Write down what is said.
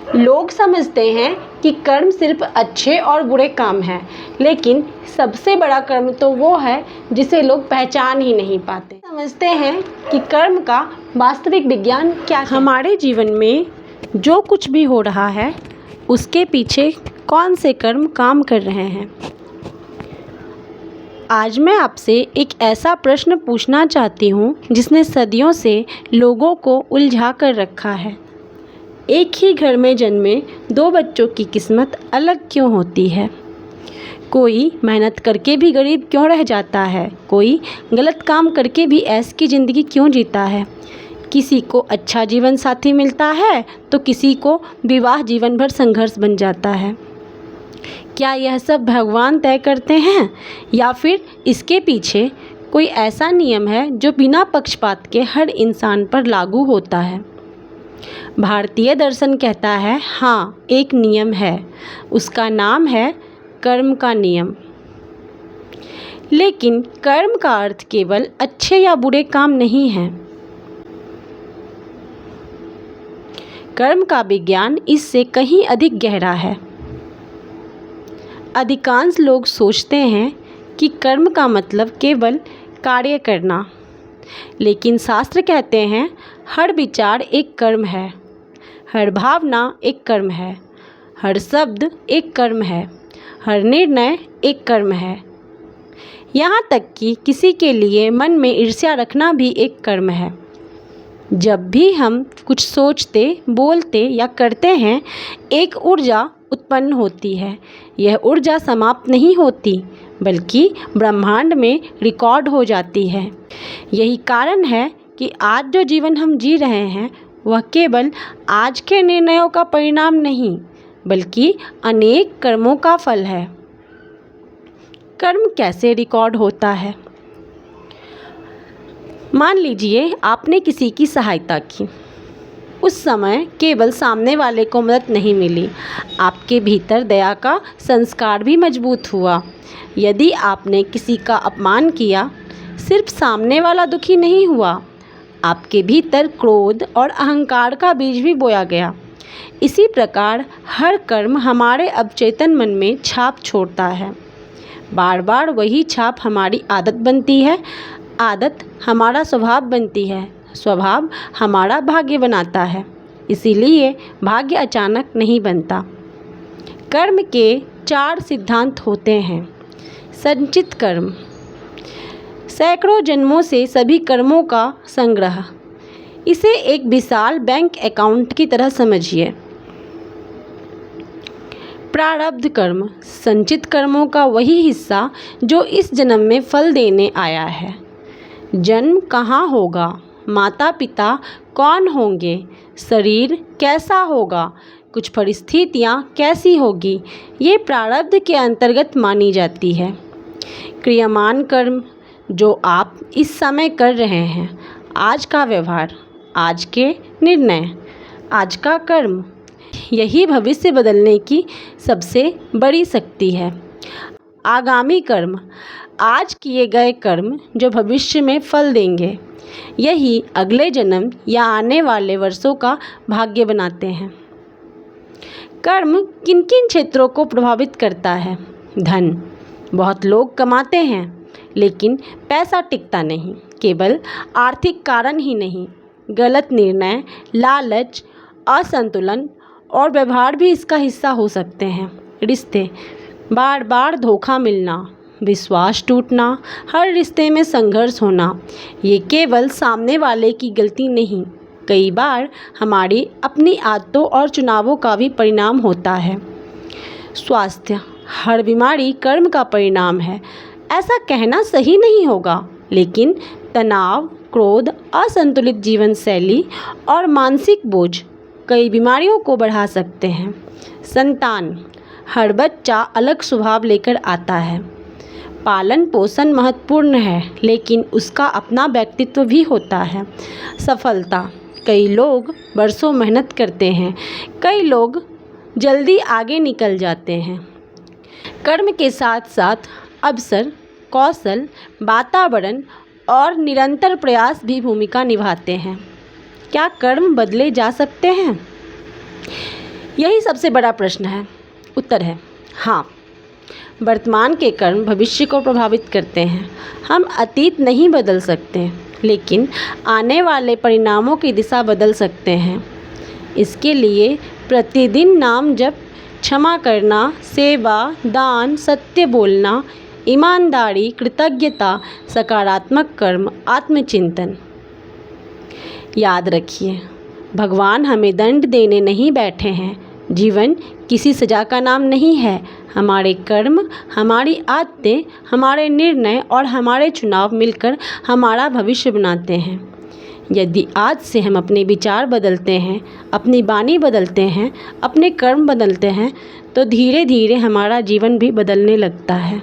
लोग समझते हैं कि कर्म सिर्फ अच्छे और बुरे काम हैं, लेकिन सबसे बड़ा कर्म तो वो है जिसे लोग पहचान ही नहीं पाते। समझते हैं कि कर्म का वास्तविक विज्ञान क्या है। हमारे जीवन में जो कुछ भी हो रहा है उसके पीछे कौन से कर्म काम कर रहे हैं। आज मैं आपसे एक ऐसा प्रश्न पूछना चाहती हूँ जिसने सदियों से लोगों को उलझा कर रखा है। एक ही घर में जन्मे दो बच्चों की किस्मत अलग क्यों होती है? कोई मेहनत करके भी गरीब क्यों रह जाता है? कोई गलत काम करके भी ऐश की ज़िंदगी क्यों जीता है? किसी को अच्छा जीवन साथी मिलता है तो किसी को विवाह जीवन भर संघर्ष बन जाता है। क्या यह सब भगवान तय करते हैं या फिर इसके पीछे कोई ऐसा नियम है जो बिना पक्षपात के हर इंसान पर लागू होता है? भारतीय दर्शन कहता है हाँ, एक नियम है, उसका नाम है कर्म का नियम। लेकिन कर्म का अर्थ केवल अच्छे या बुरे काम नहीं है। कर्म का विज्ञान इससे कहीं अधिक गहरा है। अधिकांश लोग सोचते हैं कि कर्म का मतलब केवल कार्य करना, लेकिन शास्त्र कहते हैं हर विचार एक कर्म है, हर भावना एक कर्म है, हर शब्द एक कर्म है, हर निर्णय एक कर्म है। यहाँ तक कि किसी के लिए मन में ईर्ष्या रखना भी एक कर्म है। जब भी हम कुछ सोचते, बोलते या करते हैं, एक ऊर्जा उत्पन्न होती है। यह ऊर्जा समाप्त नहीं होती, बल्कि ब्रह्मांड में रिकॉर्ड हो जाती है। यही कारण है कि आज जो जीवन हम जी रहे हैं वह केवल आज के निर्णयों का परिणाम नहीं, बल्कि अनेक कर्मों का फल है। कर्म कैसे रिकॉर्ड होता है? मान लीजिए आपने किसी की सहायता की। उस समय केवल सामने वाले को मदद नहीं मिली, आपके भीतर दया का संस्कार भी मजबूत हुआ। यदि आपने किसी का अपमान किया, सिर्फ सामने वाला दुखी नहीं हुआ, आपके भीतर क्रोध और अहंकार का बीज भी बोया गया। इसी प्रकार हर कर्म हमारे अवचेतन मन में छाप छोड़ता है। बार बार वही छाप हमारी आदत बनती है, आदत हमारा स्वभाव बनती है, स्वभाव हमारा भाग्य बनाता है। इसीलिए भाग्य अचानक नहीं बनता। कर्म के 4 सिद्धांत होते हैं। संचित कर्म, सैकड़ों जन्मों से सभी कर्मों का संग्रह। इसे एक विशाल बैंक अकाउंट की तरह समझिए। प्रारब्ध कर्म, संचित कर्मों का वही हिस्सा जो इस जन्म में फल देने आया है। जन्म कहाँ होगा, माता पिता कौन होंगे, शरीर कैसा होगा, कुछ परिस्थितियाँ कैसी होगी, ये प्रारब्ध के अंतर्गत मानी जाती है। क्रियमान कर्म, जो आप इस समय कर रहे हैं, आज का व्यवहार, आज के निर्णय, आज का कर्म, यही भविष्य बदलने की सबसे बड़ी शक्ति है। आगामी कर्म, आज किए गए कर्म जो भविष्य में फल देंगे, यही अगले जन्म या आने वाले वर्षों का भाग्य बनाते हैं। कर्म किन किन क्षेत्रों को प्रभावित करता है? धन, बहुत लोग कमाते हैं लेकिन पैसा टिकता नहीं। केवल आर्थिक कारण ही नहीं, गलत निर्णय, लालच, असंतुलन और व्यवहार भी इसका हिस्सा हो सकते हैं। रिश्ते, बार बार धोखा मिलना, विश्वास टूटना, हर रिश्ते में संघर्ष होना, ये केवल सामने वाले की गलती नहीं, कई बार हमारी अपनी आदतों और चुनावों का भी परिणाम होता है। स्वास्थ्य, हर बीमारी कर्म का परिणाम है। ऐसा कहना सही नहीं होगा, लेकिन तनाव, क्रोध, असंतुलित जीवन शैली और मानसिक बोझ कई बीमारियों को बढ़ा सकते हैं। संतान, हर बच्चा अलग स्वभाव लेकर आता है। पालन पोषण महत्वपूर्ण है, लेकिन उसका अपना व्यक्तित्व भी होता है। सफलता, कई लोग बरसों मेहनत करते हैं, कई लोग जल्दी आगे निकल जाते हैं। कर्म के साथ साथ अवसर, कौशल, वातावरण और निरंतर प्रयास भी भूमिका निभाते हैं। क्या कर्म बदले जा सकते हैं? यही सबसे बड़ा प्रश्न है। उत्तर है हाँ, वर्तमान के कर्म भविष्य को प्रभावित करते हैं। हम अतीत नहीं बदल सकते, लेकिन आने वाले परिणामों की दिशा बदल सकते हैं। इसके लिए प्रतिदिन नाम जप, क्षमा करना, सेवा, दान, सत्य बोलना, ईमानदारी, कृतज्ञता, सकारात्मक कर्म, आत्मचिंतन। याद रखिए, भगवान हमें दंड देने नहीं बैठे हैं। जीवन किसी सज़ा का नाम नहीं है। हमारे कर्म, हमारी आदतें, हमारे निर्णय और हमारे चुनाव मिलकर हमारा भविष्य बनाते हैं। यदि आज से हम अपने विचार बदलते हैं, अपनी वाणी बदलते हैं, अपने कर्म बदलते हैं, तो धीरे धीरे हमारा जीवन भी बदलने लगता है।